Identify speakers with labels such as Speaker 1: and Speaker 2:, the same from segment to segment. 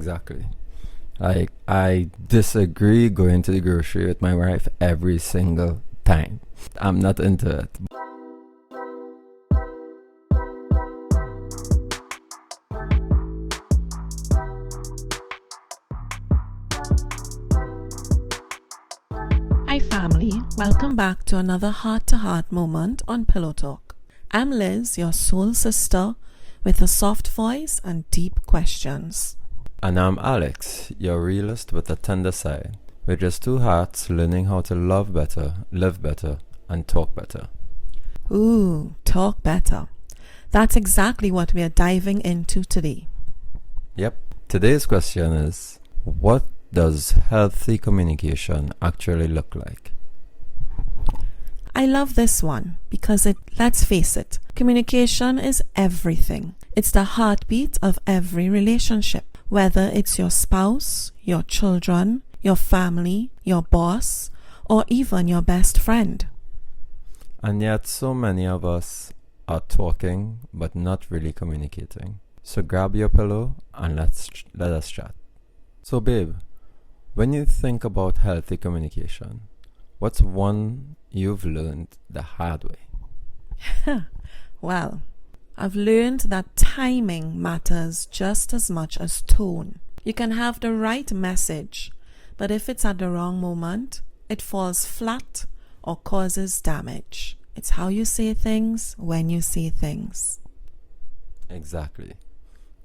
Speaker 1: Exactly. Like, I disagree going to the grocery with my wife every single time. I'm not into it.
Speaker 2: Hi family, welcome back to another heart-to-heart moment on Pillow Talk. I'm Liz, your soul sister, with a soft voice and deep questions.
Speaker 1: And I'm Alex, your realist with a tender side. We're just two hearts learning how to love better, live better, and talk better.
Speaker 2: Ooh, talk better. That's exactly what we are diving into today.
Speaker 1: Yep. Today's question is, what does healthy communication actually look like?
Speaker 2: I love this one because let's face it, communication is everything. It's the heartbeat of every relationship, whether it's your spouse, your children, your family, your boss, or even your best friend.
Speaker 1: And yet so many of us are talking but not really communicating. So grab your pillow and let us chat. So babe, when you think about healthy communication, what's one you've learned the hard way?
Speaker 2: Well, I've learned that timing matters just as much as tone. You can have the right message, but if it's at the wrong moment, it falls flat or causes damage. It's how you say things when you say things.
Speaker 1: Exactly.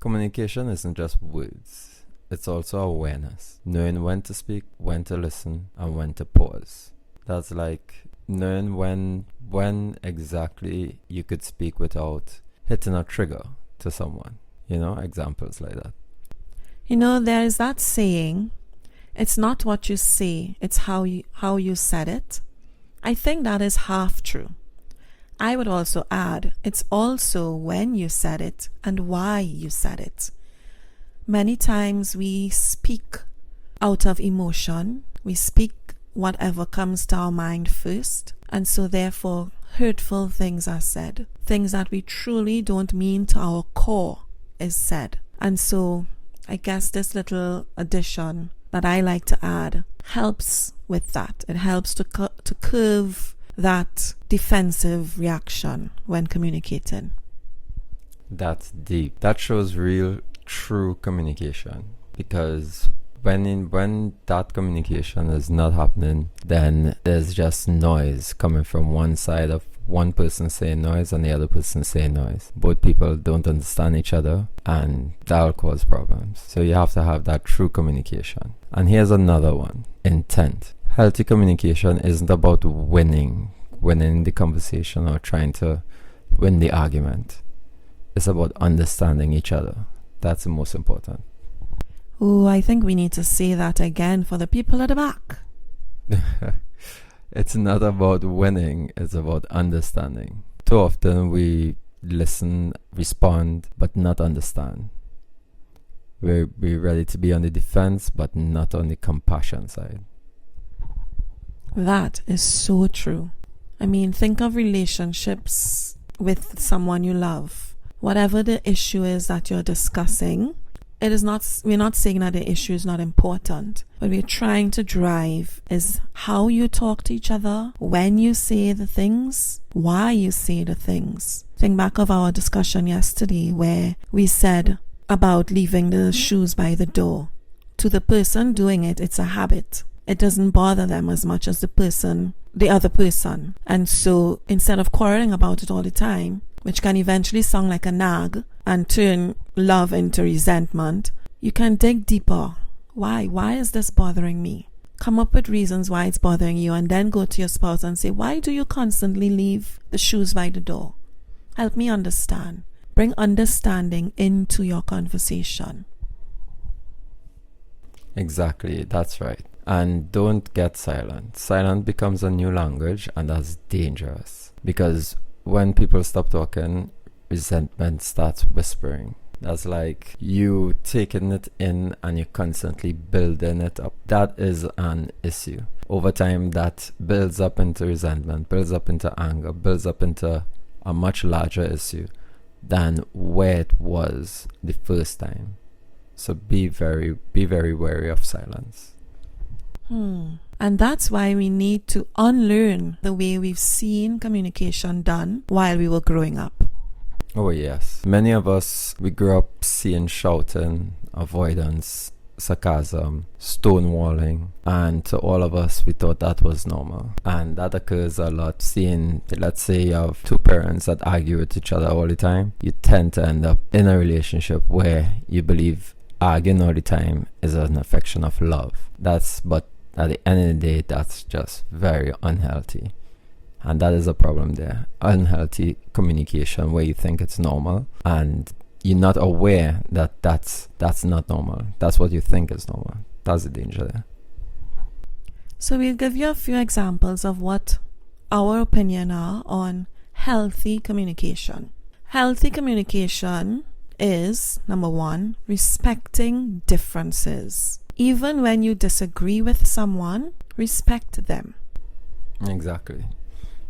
Speaker 1: Communication isn't just words. It's also awareness, knowing when to speak, when to listen, and when to pause. That's like knowing when exactly you could speak without hitting a trigger to someone. Examples like that.
Speaker 2: There is that saying, it's not what you say, it's how you said it. I think that is half true. I would also add, it's also when you said it and why you said it. Many times we speak out of emotion. We speak whatever comes to our mind first. And so therefore hurtful things are said. Things that we truly don't mean to our core is said. And so I guess this little addition that I like to add helps with that. It helps to curve that defensive reaction when communicating.
Speaker 1: That's deep. That shows real true communication, because when that communication is not happening, then there's just noise coming from one side, of one person saying noise and the other person saying noise. Both people don't understand each other, and that'll cause problems. So you have to have that true communication. And here's another one: intent. Healthy communication isn't about winning the conversation or trying to win the argument. It's about understanding each other. That's the most important.
Speaker 2: Oh, I think we need to say that again for the people at the back.
Speaker 1: It's not about winning, it's about understanding. Too often we listen, respond, but not understand. We're ready to be on the defense, but not on the compassion side.
Speaker 2: That is so true. I mean, think of relationships with someone you love. Whatever the issue is that you're discussing, we're not saying that the issue is not important. What we're trying to drive is how you talk to each other, when you say the things, why you say the things. Think back of our discussion yesterday where we said about leaving the shoes by the door. To the person doing it, it's a habit. It doesn't bother them as much as the other person. And so instead of quarreling about it all the time, which can eventually sound like a nag and turn love into resentment, you can dig deeper. Why is this bothering me? Come up with reasons why it's bothering you, and then go to your spouse and say, why do you constantly leave the shoes by the door? Help me understand. Bring understanding into your conversation.
Speaker 1: Exactly, that's right. And don't get silent. Silent becomes a new language, and that's dangerous. Because when people stop talking, resentment starts whispering. That's like you taking it in and you're constantly building it up. That is an issue. Over time, that builds up into resentment, builds up into anger, builds up into a much larger issue than where it was the first time. So be very wary of silence.
Speaker 2: And that's why we need to unlearn the way we've seen communication done while we were growing up.
Speaker 1: Oh yes. Many of us, we grew up seeing shouting, avoidance, sarcasm, stonewalling, and to all of us, we thought that was normal. And that occurs a lot. Seeing, let's say you have two parents that argue with each other all the time, you tend to end up in a relationship where you believe arguing all the time is an affection of love. But at the end of the day, that's just very unhealthy. And that is a problem there. Unhealthy communication where you think it's normal and you're not aware that that's not normal. That's what you think is normal. That's the danger there.
Speaker 2: So we'll give you a few examples of what our opinion are on healthy communication. Healthy communication is, number one, respecting differences. Even when you disagree with someone, respect them.
Speaker 1: Exactly.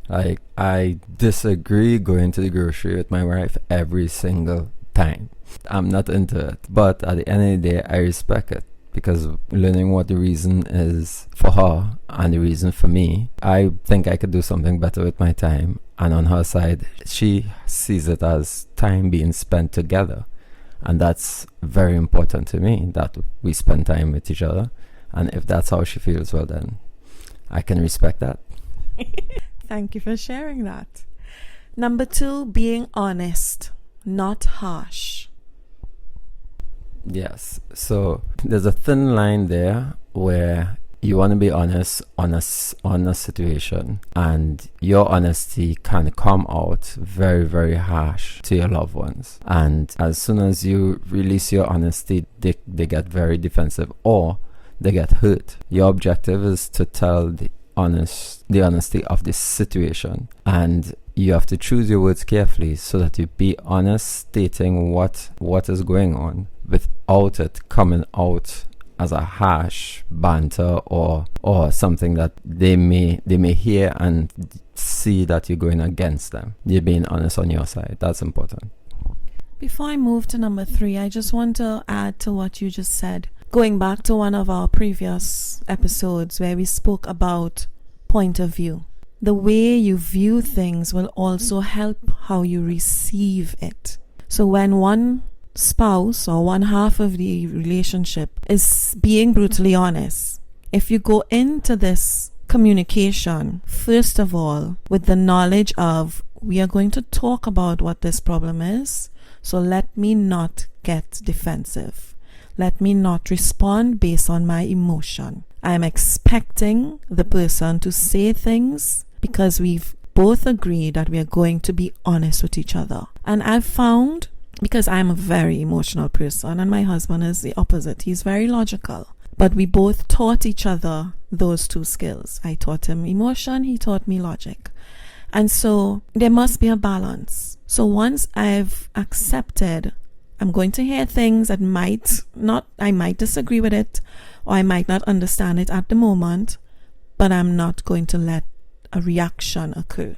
Speaker 1: Like, I disagree going to the grocery with my wife every single time. I'm not into it. But at the end of the day, I respect it. Because learning what the reason is for her and the reason for me, I think I could do something better with my time. And on her side, she sees it as time being spent together. And that's very important to me, that we spend time with each other. And if that's how she feels, well then, I can respect that.
Speaker 2: Thank you for sharing that. Number two, being honest, not harsh.
Speaker 1: Yes. So there's a thin line there where you want to be honest on a situation, and your honesty can come out very, very harsh to your loved ones. And as soon as you release your honesty, they get very defensive or they get hurt. Your objective is to tell the honesty of the situation, and you have to choose your words carefully so that you be honest, stating what is going on without it coming out as a harsh banter or something that they may hear and see that you're going against them. You're being honest on your side. That's important.
Speaker 2: Before I move to number three, I just want to add to what you just said. Going back to one of our previous episodes where we spoke about point of view. The way you view things will also help how you receive it. So when one spouse or one half of the relationship is being brutally honest, if you go into this communication, first of all, with the knowledge of, we are going to talk about what this problem is, so let me not get defensive. Let me not respond based on my emotion. I'm expecting the person to say things because we've both agreed that we are going to be honest with each other. And I've found, because I'm a very emotional person and my husband is the opposite, he's very logical. But we both taught each other those two skills. I taught him emotion, he taught me logic. And so there must be a balance. So once I've accepted, I'm going to hear things that I might disagree with it, or I might not understand it at the moment, but I'm not going to let a reaction occur.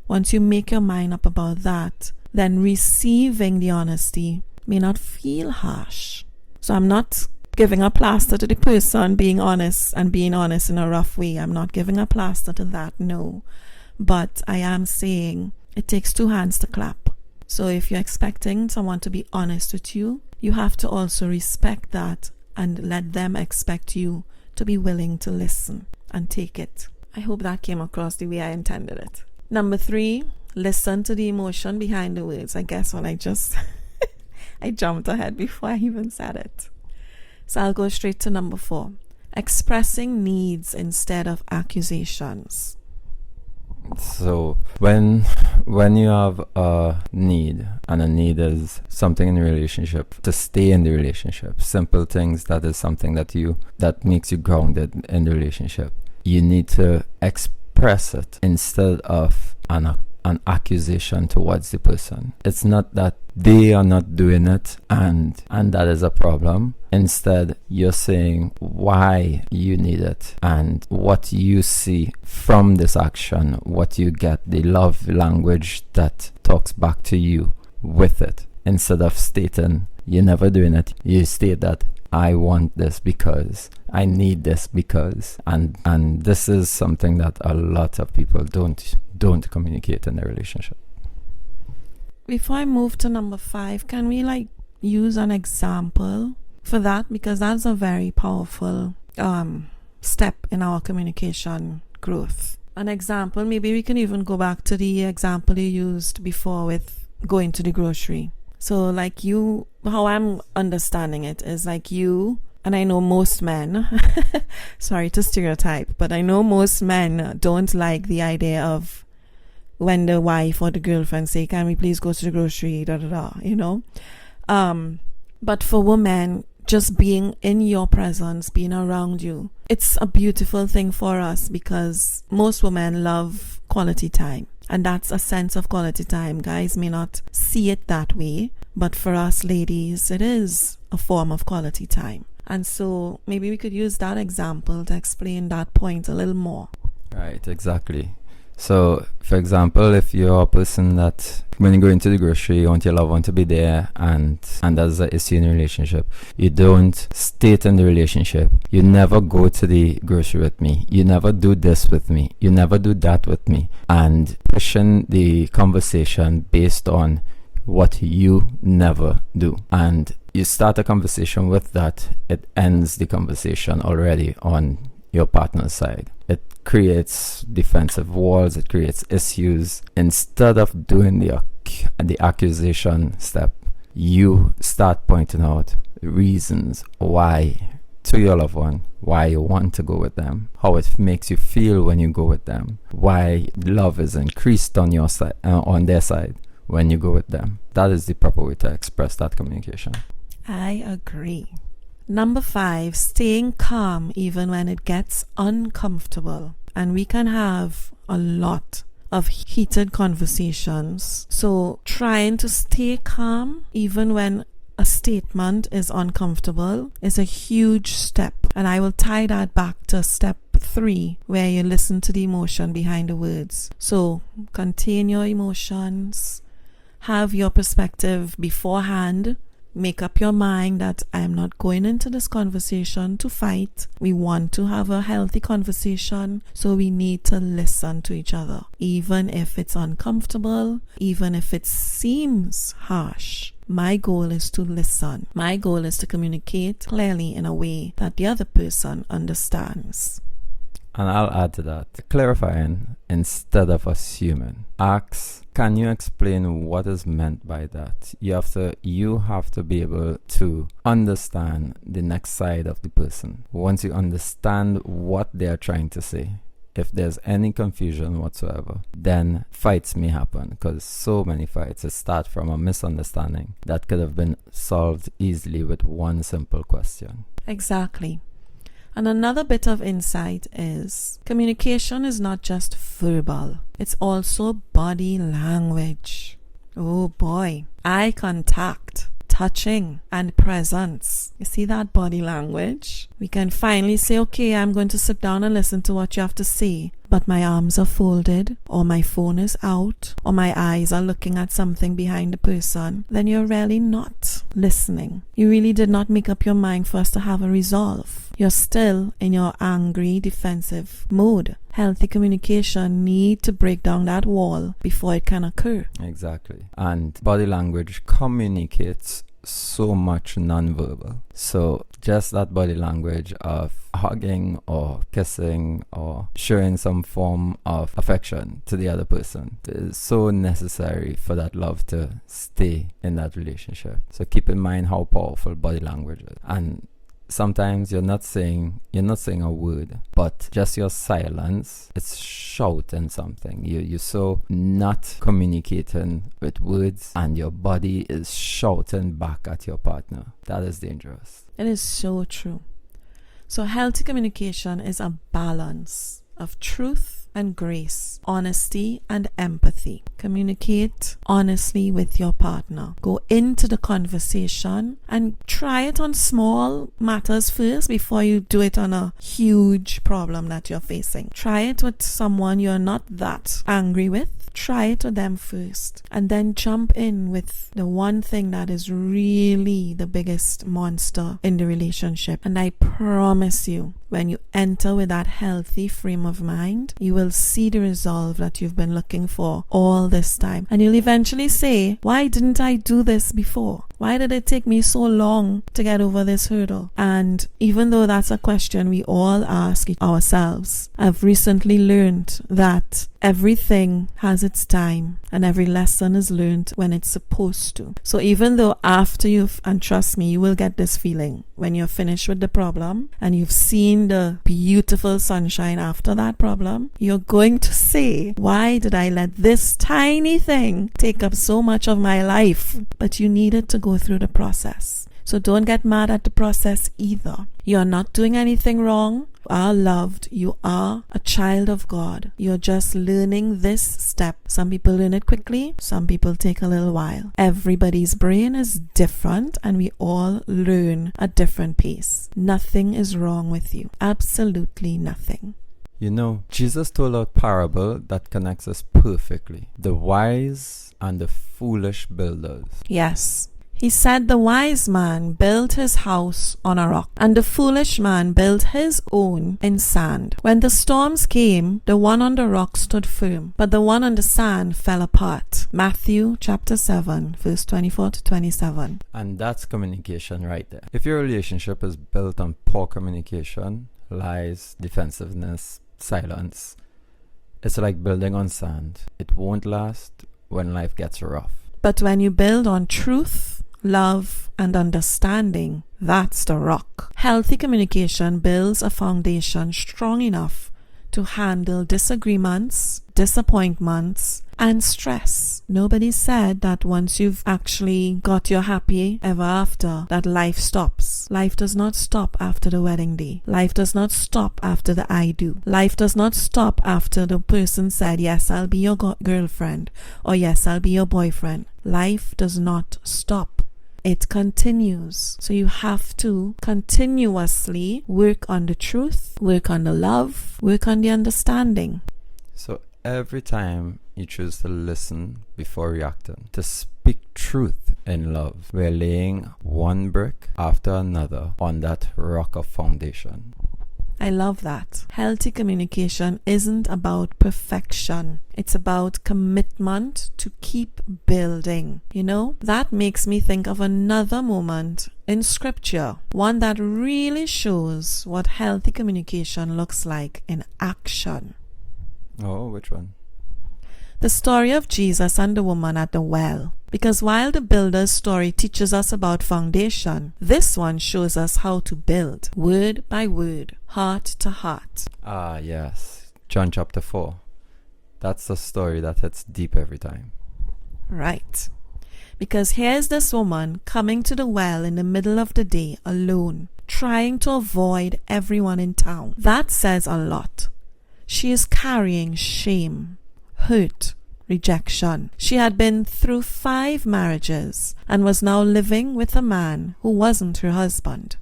Speaker 2: Once you make your mind up about that, then receiving the honesty may not feel harsh. So I'm not giving a plaster to the person being honest and being honest in a rough way. I'm not giving a plaster to that, no. But I am saying it takes two hands to clap. So if you're expecting someone to be honest with you, you have to also respect that and let them expect you to be willing to listen and take it. I hope that came across the way I intended it. Number three, listen to the emotion behind the words. I guess when I jumped ahead before I even said it. So I'll go straight to number four. Expressing needs instead of accusations.
Speaker 1: So when you have a need, and a need is something in the relationship to stay in the relationship, simple things, that is something that makes you grounded in the relationship, you need to express it instead of an accusation towards the person. It's not that they are not doing it and that is a problem. Instead, you're saying why you need it and what you see from this action, what you get, the love language that talks back to you with it, instead of stating You're never doing it. You state that I want this because, I need this because, and this is something that a lot of people don't communicate in their relationship.
Speaker 2: Before I move to number 5, can we use an example for that? Because that's a very powerful step in our communication growth. An example, maybe we can even go back to the example you used before with going to the grocery. So how I'm understanding it is you, and I know most men, sorry to stereotype, but I know most men don't like the idea of when the wife or the girlfriend say, can we please go to the grocery, but for women, just being in your presence, being around you, it's a beautiful thing for us because most women love quality time. And that's a sense of quality time. Guys may not see it that way, but for us ladies, it is a form of quality time. And so maybe we could use that example to explain that point a little more.
Speaker 1: Right, exactly. So, for example, if you're a person that when you go into the grocery, you want your loved one to be there, and there's an issue in the relationship, you don't state in the relationship, you never go to the grocery with me, you never do this with me, you never do that with me, and pushing the conversation based on what you never do. And you start a conversation with that, it ends the conversation already on your partner's side. It creates defensive walls, it creates issues. Instead of doing the accusation step, you start pointing out reasons why to your loved one, why you want to go with them, how it makes you feel when you go with them, why love is increased on your side, on their side when you go with them. That is the proper way to express that communication.
Speaker 2: I agree. Number 5, staying calm even when it gets uncomfortable. And we can have a lot of heated conversations. So trying to stay calm even when a statement is uncomfortable is a huge step. And I will tie that back to step 3, where you listen to the emotion behind the words. So contain your emotions, have your perspective beforehand. Make up your mind that I'm not going into this conversation to fight. We want to have a healthy conversation, so we need to listen to each other. Even if it's uncomfortable, even if it seems harsh, my goal is to listen. My goal is to communicate clearly in a way that the other person understands.
Speaker 1: And I'll add to that, clarifying instead of assuming. Ask, can you explain what is meant by that? You have to be able to understand the next side of the person. Once you understand what they're trying to say, if there's any confusion whatsoever, then fights may happen, because so many fights start from a misunderstanding that could have been solved easily with one simple question.
Speaker 2: Exactly. And another bit of insight is communication is not just verbal. It's also body language. Oh boy. Eye contact, touching, and presence. You see that body language? We can finally say, okay, I'm going to sit down and listen to what you have to say, but my arms are folded, or my phone is out, or my eyes are looking at something behind the person. Then you're really not listening. You really did not make up your mind for us to have a resolve. You're still in your angry, defensive mode. Healthy communication need to break down that wall before it can occur.
Speaker 1: Exactly. And body language communicates so much non-verbal. So just that body language of hugging or kissing or showing some form of affection to the other person is so necessary for that love to stay in that relationship. So keep in mind how powerful body language is. And sometimes you're not saying a word, but just your silence, it's shouting something. You're so not communicating with words, and your body is shouting back at your partner. That is dangerous.
Speaker 2: It is so true. So healthy communication is a balance of truth and grace, honesty and empathy. Communicate honestly with your partner. Go into the conversation and try it on small matters first before you do it on a huge problem that you're facing. Try it with someone you're not that angry with. Try it with them first, and then jump in with the one thing that is really the biggest monster in the relationship. And I promise you, when you enter with that healthy frame of mind, you will see the resolve that you've been looking for all this time. And you'll eventually say, why didn't I do this before? Why did it take me so long to get over this hurdle? And even though that's a question we all ask ourselves, I've recently learned that everything has its time and every lesson is learned when it's supposed to. So even though after and trust me, you will get this feeling when you're finished with the problem and you've seen the beautiful sunshine after that problem, you're going to say, why did I let this tiny thing take up so much of my life? But you needed to go through the process. So don't get mad at the process either. You're not doing anything wrong. You are loved. You are a child of God. You're just learning this step. Some people learn it quickly. Some people take a little while. Everybody's brain is different and we all learn at different pace. Nothing is wrong with you. Absolutely nothing.
Speaker 1: You know, Jesus told a parable that connects us perfectly. The wise and the foolish builders.
Speaker 2: Yes. He said the wise man built his house on a rock, and the foolish man built his own in sand. When the storms came, the one on the rock stood firm, but the one on the sand fell apart. Matthew chapter 7, verse 24 to 27.
Speaker 1: And that's communication right there. If your relationship is built on poor communication, lies, defensiveness, silence, it's like building on sand. It won't last when life gets rough.
Speaker 2: But when you build on truth, love, and understanding, that's the rock. Healthy communication builds a foundation strong enough to handle disagreements, disappointments, and stress. Nobody said that once you've actually got your happy ever after, that life stops. Life does not stop after the wedding day. Life does not stop after the I do. Life does not stop after the person said, yes, I'll be your girlfriend, or yes, I'll be your boyfriend. Life does not stop. It continues. So you have to continuously work on the truth, work on the love, work on the understanding.
Speaker 1: So every time you choose to listen before reacting, to speak truth in love, we're laying one brick after another on that rock of foundation.
Speaker 2: I love that. Healthy communication isn't about perfection. It's about commitment to keep building. You know, that makes me think of another moment in scripture, one that really shows what healthy communication looks like in action.
Speaker 1: Oh, which one?
Speaker 2: The story of Jesus and the woman at the well. Because while the builder's story teaches us about foundation, this one shows us how to build, word by word, heart to heart.
Speaker 1: Ah, yes. John chapter 4. That's the story that hits deep every time.
Speaker 2: Right. Because here's this woman coming to the well in the middle of the day alone, trying to avoid everyone in town. That says a lot. She is carrying shame, hurt, rejection. She had been through 5 marriages and was now living with a man who wasn't her husband.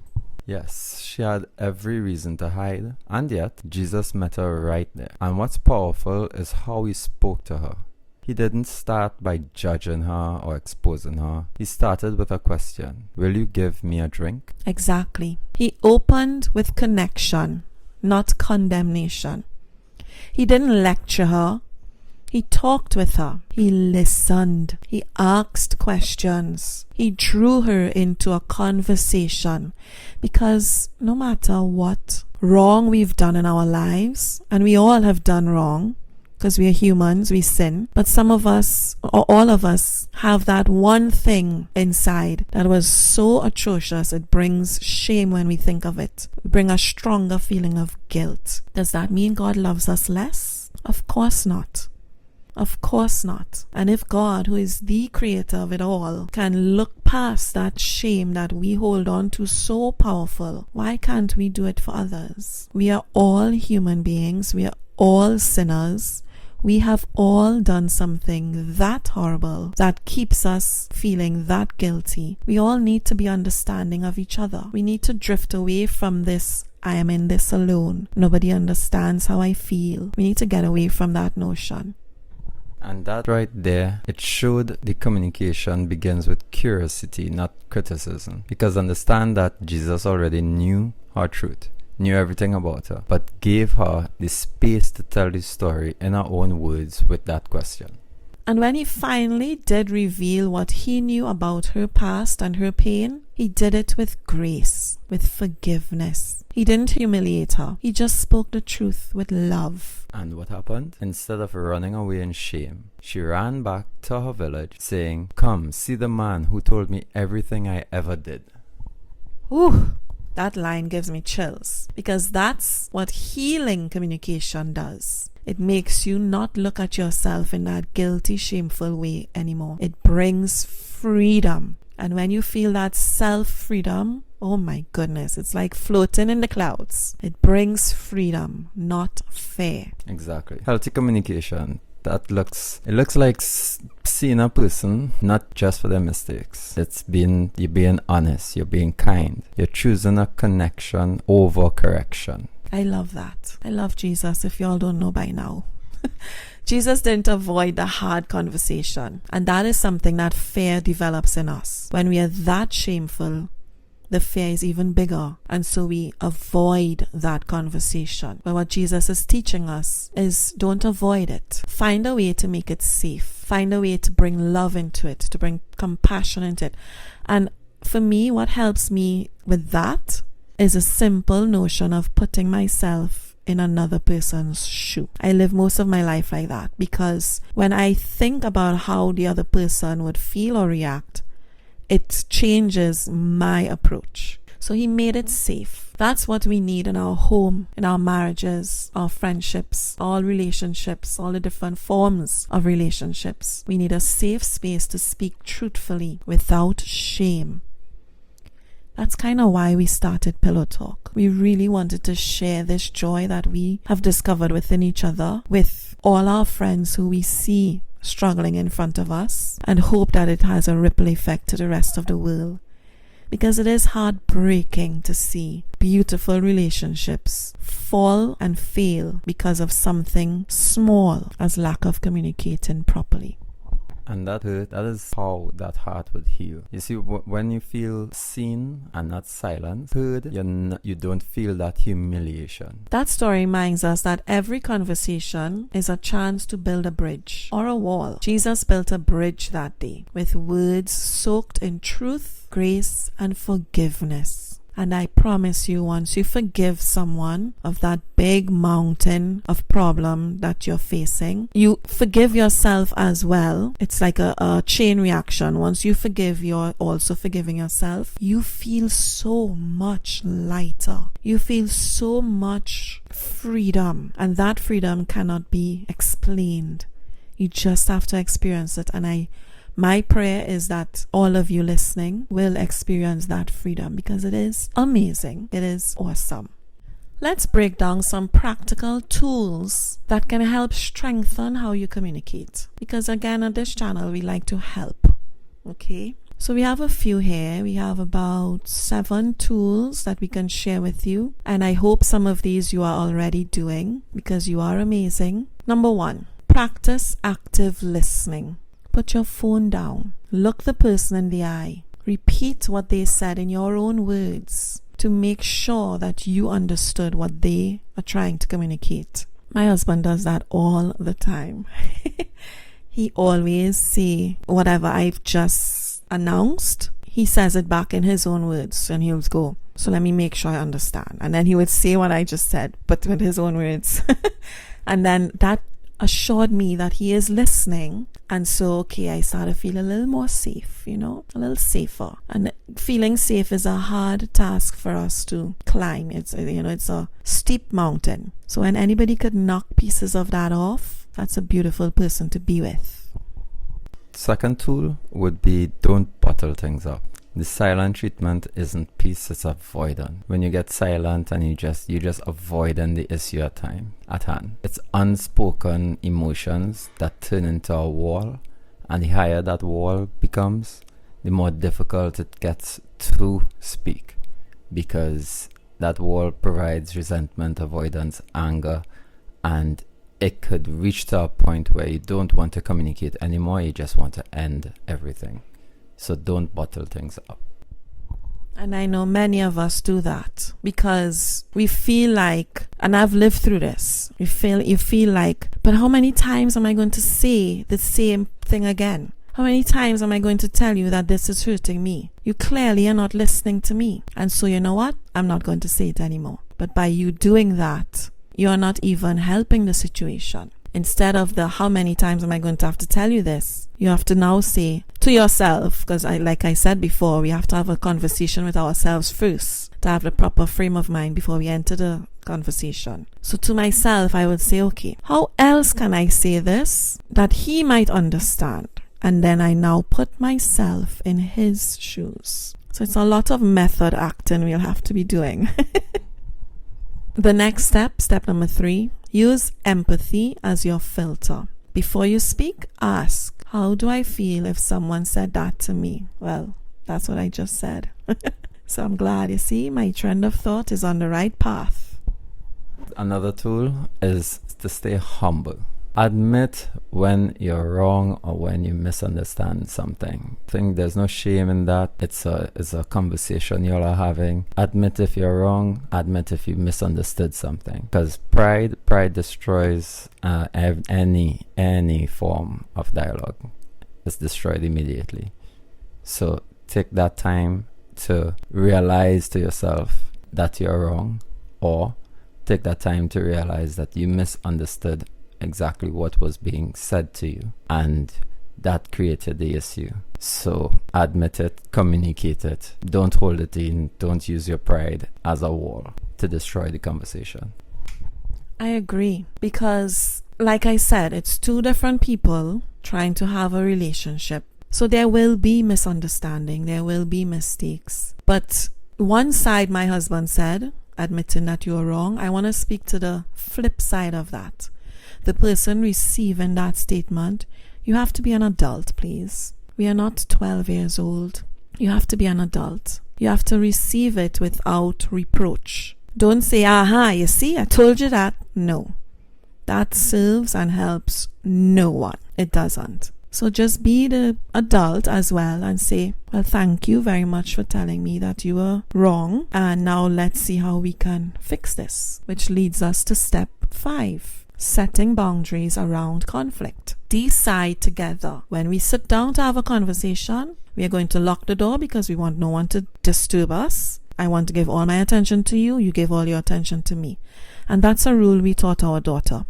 Speaker 1: Yes, she had every reason to hide, and yet Jesus met her right there. And what's powerful is how he spoke to her. He didn't start by judging her or exposing her. He started with a question. Will you give me a drink?
Speaker 2: Exactly. He opened with connection, not condemnation. He didn't lecture her. He talked with her. He listened. He asked questions. He drew her into a conversation, because no matter what wrong we've done in our lives, and we all have done wrong, because we are humans, we sin, but some of us, or all of us, have that one thing inside that was so atrocious it brings shame when we think of it. We bring a stronger feeling of guilt. Does that mean God loves us less? Of course not. Of course not. And if God, who is the creator of it all, can look past that shame that we hold on to so powerful, why can't we do it for others? We are all human beings. We are all sinners. We have all done something that horrible that keeps us feeling that guilty. We all need to be understanding of each other. We need to drift away from this, I am in this alone, nobody understands how I feel. We need to get away from that notion.
Speaker 1: And that right there, it showed the communication begins with curiosity, not criticism. Because understand that Jesus already knew her truth, knew everything about her, but gave her the space to tell the story in her own words with that question.
Speaker 2: And when he finally did reveal what he knew about her past and her pain, he did it with grace, with forgiveness. He didn't humiliate her. He just spoke the truth with love.
Speaker 1: And what happened? Instead of running away in shame, she ran back to her village saying, "Come, see the man who told me everything I ever did."
Speaker 2: Ooh, that line gives me chills, because that's what healing communication does. It makes you not look at yourself in that guilty, shameful way anymore. It brings freedom. And when you feel that self-freedom, oh my goodness, it's like floating in the clouds. It brings freedom, not fear.
Speaker 1: Exactly. Healthy communication. It looks like seeing a person not just for their mistakes. You're being honest, you're being kind, you're choosing a connection over correction.
Speaker 2: I love that. I love Jesus, if y'all don't know by now. Jesus didn't avoid the hard conversation. And that is something that fear develops in us. When we are that shameful, the fear is even bigger. And so we avoid that conversation. But what Jesus is teaching us is don't avoid it. Find a way to make it safe. Find a way to bring love into it, to bring compassion into it. And for me, what helps me with that is a simple notion of putting myself in another person's shoe. I live most of my life like that, because when I think about how the other person would feel or react, it changes my approach. So he made it safe. That's what we need in our home, in our marriages, our friendships, all relationships, all the different forms of relationships. We need a safe space to speak truthfully without shame. That's kind of why we started pill0talk. We really wanted to share this joy that we have discovered within each other with all our friends who we see struggling in front of us, and hope that it has a ripple effect to the rest of the world. Because it is heartbreaking to see beautiful relationships fall and fail because of something small as lack of communicating properly.
Speaker 1: And that hurt, that is how that heart would heal. You see, when you feel seen and not silenced, heard, you don't feel that humiliation.
Speaker 2: That story reminds us that every conversation is a chance to build a bridge or a wall. Jesus built a bridge that day with words soaked in truth, grace, and forgiveness. And I promise you, once you forgive someone of that big mountain of problem that you're facing, you forgive yourself as well. It's like a chain reaction. Once you forgive, you're also forgiving yourself. You feel so much lighter. You feel so much freedom. And that freedom cannot be explained. You just have to experience it. And my prayer is that all of you listening will experience that freedom, because it is amazing. It is awesome. Let's break down some practical tools that can help strengthen how you communicate. Because again, on this channel, we like to help. Okay? So we have a few here. We have about 7 tools that we can share with you. And I hope some of these you are already doing, because you are amazing. Number 1, practice active listening. Put your phone down. Look the person in the eye. Repeat what they said in your own words to make sure that you understood what they are trying to communicate. My husband does that all the time. He always say whatever I've just announced, he says it back in his own words, and he'll go, so let me make sure I understand. And then he would say what I just said, but with his own words. And then that assured me that he is listening. And so, okay, I started to feel a little more safe, a little safer. And feeling safe is a hard task for us to climb. It's a steep mountain. So when anybody could knock pieces of that off, that's a beautiful person to be with.
Speaker 1: Second tool would be don't bottle things up. The silent treatment isn't peace, it's avoidance. When you get silent and you just avoiding the issue at hand. It's unspoken emotions that turn into a wall, and the higher that wall becomes, the more difficult it gets to speak, because that wall provides resentment, avoidance, anger, and it could reach to a point where you don't want to communicate anymore, you just want to end everything. So don't bottle things up.
Speaker 2: And I know many of us do that because we feel like, and I've lived through this, you feel like, but how many times am I going to say the same thing again? How many times am I going to tell you that this is hurting me? You clearly are not listening to me. And so you know what? I'm not going to say it anymore. But by you doing that, you're not even helping the situation. Instead of the how many times am I going to have to tell you this, you have to now say to yourself, because like I said before, we have to have a conversation with ourselves first to have the proper frame of mind before we enter the conversation. So to myself, I would say, okay, how else can I say this that he might understand? And then I now put myself in his shoes. So it's a lot of method acting we'll have to be doing. The next step number 3, use empathy as your filter. Before you speak, ask, how do I feel if someone said that to me? Well, that's what I just said. So I'm glad, you see, my trend of thought is on the right path.
Speaker 1: Another tool is to stay humble. Admit when you're wrong or when you misunderstand something. I think there's no shame in that. It's a conversation you all are having. Admit if you're wrong. Admit if you misunderstood something. Because pride destroys any form of dialogue. It's destroyed immediately. So take that time to realize to yourself that you're wrong, or take that time to realize that you misunderstood exactly what was being said to you, and that created the issue. So admit it, communicate it, don't hold it in, don't use your pride as a wall to destroy the conversation.
Speaker 2: I agree, because like I said, it's two different people trying to have a relationship. So there will be misunderstanding, there will be mistakes. But one side, my husband said, admitting that you're wrong. I want to speak to the flip side of that. The person receiving that statement, you have to be an adult, please. We are not 12 years old. You have to be an adult. You have to receive it without reproach. Don't say, aha, you see, I told you that. No. That serves and helps no one. It doesn't. So just be the adult as well and say, well, thank you very much for telling me that you were wrong. And now let's see how we can fix this. Which leads us to step 5. Setting boundaries around conflict. Decide together. When we sit down to have a conversation, we are going to lock the door because we want no one to disturb us. I want to give all my attention to you. You give all your attention to me. And that's a rule we taught our daughter.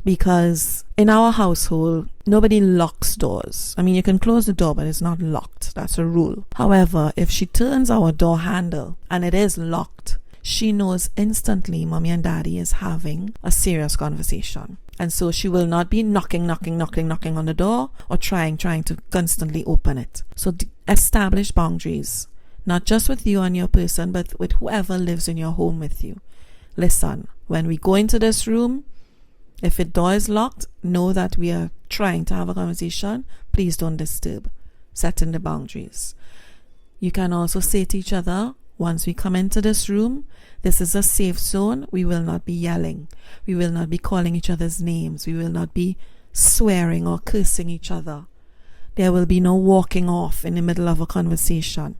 Speaker 2: Because in our household, nobody locks doors. I mean, you can close the door, but it's not locked. That's a rule. However, if she turns our door handle and it is locked, she knows instantly mommy and daddy is having a serious conversation. And so she will not be knocking on the door or trying to constantly open it. So establish boundaries, not just with you and your person, but with whoever lives in your home with you. Listen, when we go into this room, if the door is locked, know that we are trying to have a conversation. Please don't disturb. Setting the boundaries. You can also say to each other, once we come into this room, this is a safe zone. We will not be yelling. We will not be calling each other's names. We will not be swearing or cursing each other. There will be no walking off in the middle of a conversation.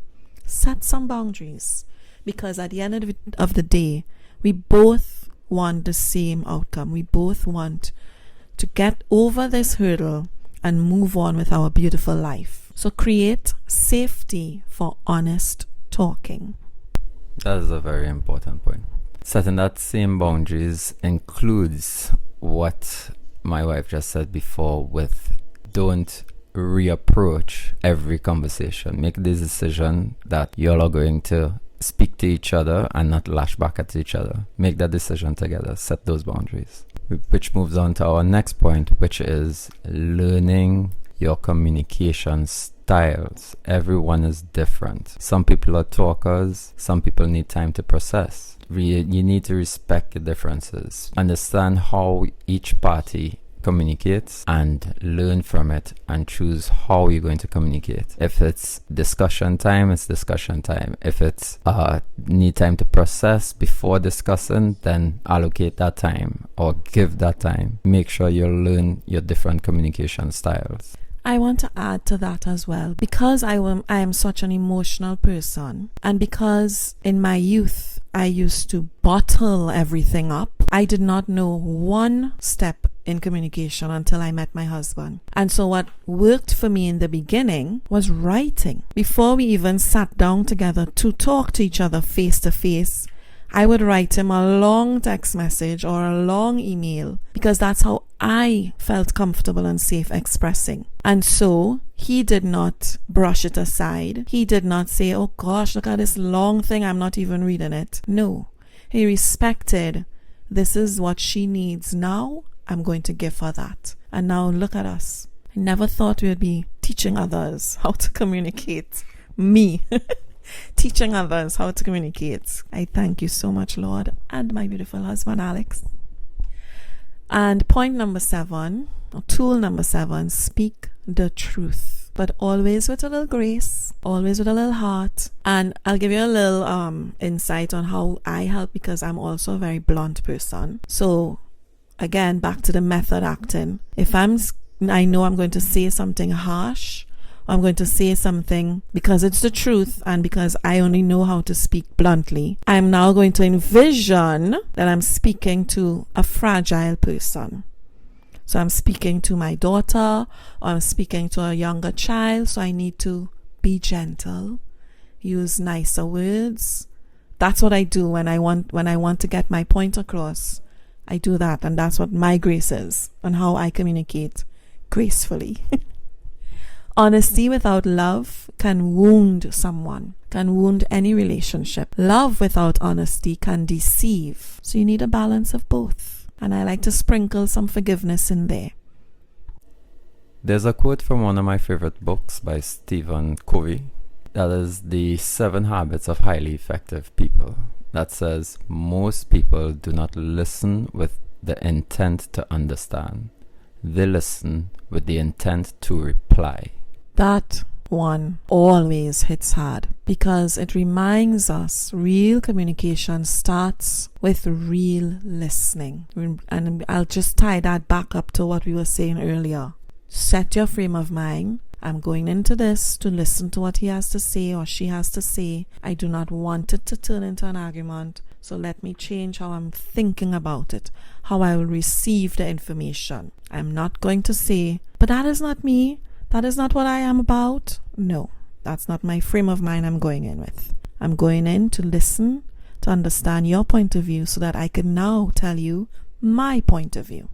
Speaker 2: Set some boundaries, because at the end of the day, we both want the same outcome. We both want to get over this hurdle and move on with our beautiful life. So create safety for honest talking.
Speaker 1: That is a very important point. Setting that same boundaries includes what my wife just said before with don't reapproach every conversation. Make the decision that you all are going to speak to each other and not lash back at each other. Make that decision together. Set those boundaries. Which moves on to our next point, which is learning your communication styles. Everyone is different. Some people are talkers, some people need time to process. You need to respect the differences. Understand how each party communicates and learn from it and choose how you're going to communicate. If it's discussion time, it's discussion time. If it's need time to process before discussing, then allocate that time or give that time. Make sure you learn your different communication styles.
Speaker 2: I want to add to that as well, because I am such an emotional person, and because in my youth I used to bottle everything up. I did not know one step in communication until I met my husband. And so what worked for me in the beginning was writing. Before we even sat down together to talk to each other face to face, I would write him a long text message or a long email, because that's how I felt comfortable and safe expressing. And so he did not brush it aside. He did not say, oh gosh, look at this long thing, I'm not even reading it. No, he respected, this is what she needs now, I'm going to give her that. And now look at us. I never thought we would be teaching others how to communicate. Me. Teaching others how to communicate. I thank you so much, Lord, and my beautiful husband, Alex. And point number 7, or tool number 7, speak the truth, but always with a little grace, always with a little heart. And I'll give you a little insight on how I help, because I'm also a very blunt person. So again, back to the method acting. If I know I'm going to say something harsh, I'm going to say something because it's the truth and because I only know how to speak bluntly, I'm now going to envision that I'm speaking to a fragile person. So I'm speaking to my daughter, or I'm speaking to a younger child, so I need to be gentle, use nicer words. That's what I do when I want to get my point across. I do that, and that's what my grace is, and how I communicate gracefully. Honesty without love can wound someone, can wound any relationship. Love without honesty can deceive. So you need a balance of both. And I like to sprinkle some forgiveness in there.
Speaker 1: There's a quote from one of my favorite books by Stephen Covey. That is The 7 Habits of Highly Effective People. That says, most people do not listen with the intent to understand. They listen with the intent to reply.
Speaker 2: That one always hits hard, because it reminds us real communication starts with real listening. And I'll just tie that back up to what we were saying earlier. Set your frame of mind. I'm going into this to listen to what he has to say or she has to say. I do not want it to turn into an argument. So let me change how I'm thinking about it, how I will receive the information. I'm not going to say, but that is not me. That is not what I am about. No, that's not my frame of mind I'm going in with. I'm going in to listen, to understand your point of view so that I can now tell you my point of view.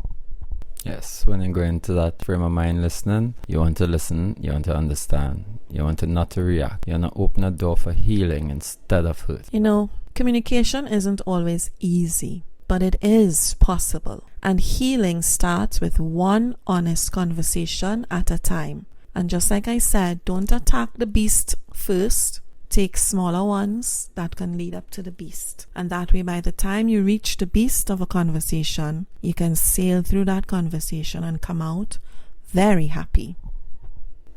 Speaker 1: Yes, when you go into that frame of mind listening, you want to listen, you want to understand, you want to not to react. You want to open a door for healing instead of hurt.
Speaker 2: You know, communication isn't always easy, but it is possible. And healing starts with one honest conversation at a time. And just like I said, don't attack the beast first. Take smaller ones that can lead up to the beast. And that way, by the time you reach the beast of a conversation, you can sail through that conversation and come out very happy.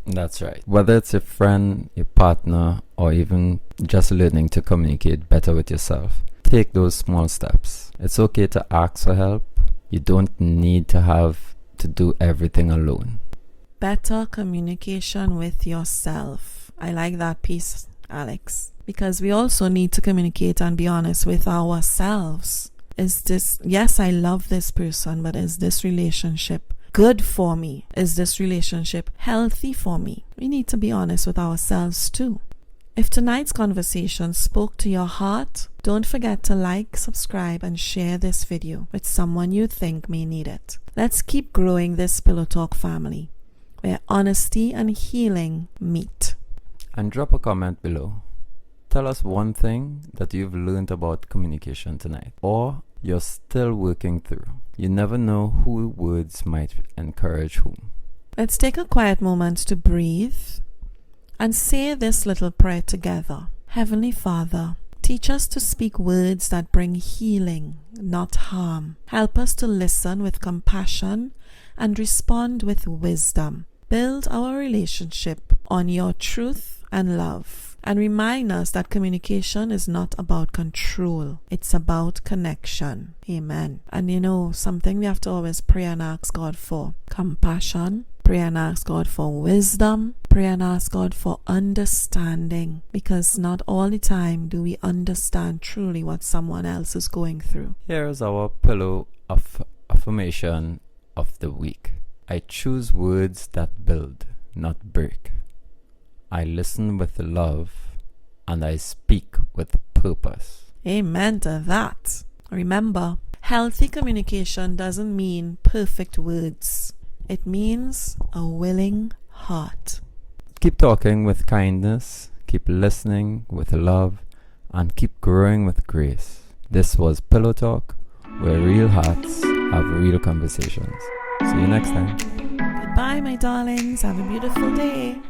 Speaker 1: That's right. Whether it's your friend, your partner, or even just learning to communicate better with yourself, take those small steps. It's okay to ask for help. You don't need to have to do everything alone.
Speaker 2: Better communication with yourself. I like that piece, Alex, because we also need to communicate and be honest with ourselves. Is this, yes, I love this person, but is this relationship good for me? Is this relationship healthy for me? We need to be honest with ourselves too. If tonight's conversation spoke to your heart, don't forget to like, subscribe, and share this video with someone you think may need it. Let's keep growing this Pillow Talk family, where honesty and healing meet.
Speaker 1: And drop a comment below. Tell us one thing that you've learned about communication tonight, or you're still working through. You never know who words might encourage whom.
Speaker 2: Let's take a quiet moment to breathe and say this little prayer together. Heavenly Father, teach us to speak words that bring healing, not harm. Help us to listen with compassion and respond with wisdom. Build our relationship on your truth and love, and remind us that communication is not about control, it's about connection. Amen. And something we have to always pray and ask God for: compassion, pray and ask God for wisdom, pray and ask God for understanding, because not all the time do we understand truly what someone else is going through.
Speaker 1: Here's our pillow of affirmation of the week. I choose words that build, not break. I listen with love, and I speak with purpose.
Speaker 2: Amen to that. Remember, healthy communication doesn't mean perfect words. It means a willing heart.
Speaker 1: Keep talking with kindness, keep listening with love, and keep growing with grace. This was Pillow Talk, where real hearts have real conversations. See you next time.
Speaker 2: Goodbye, my darlings. Have a beautiful day.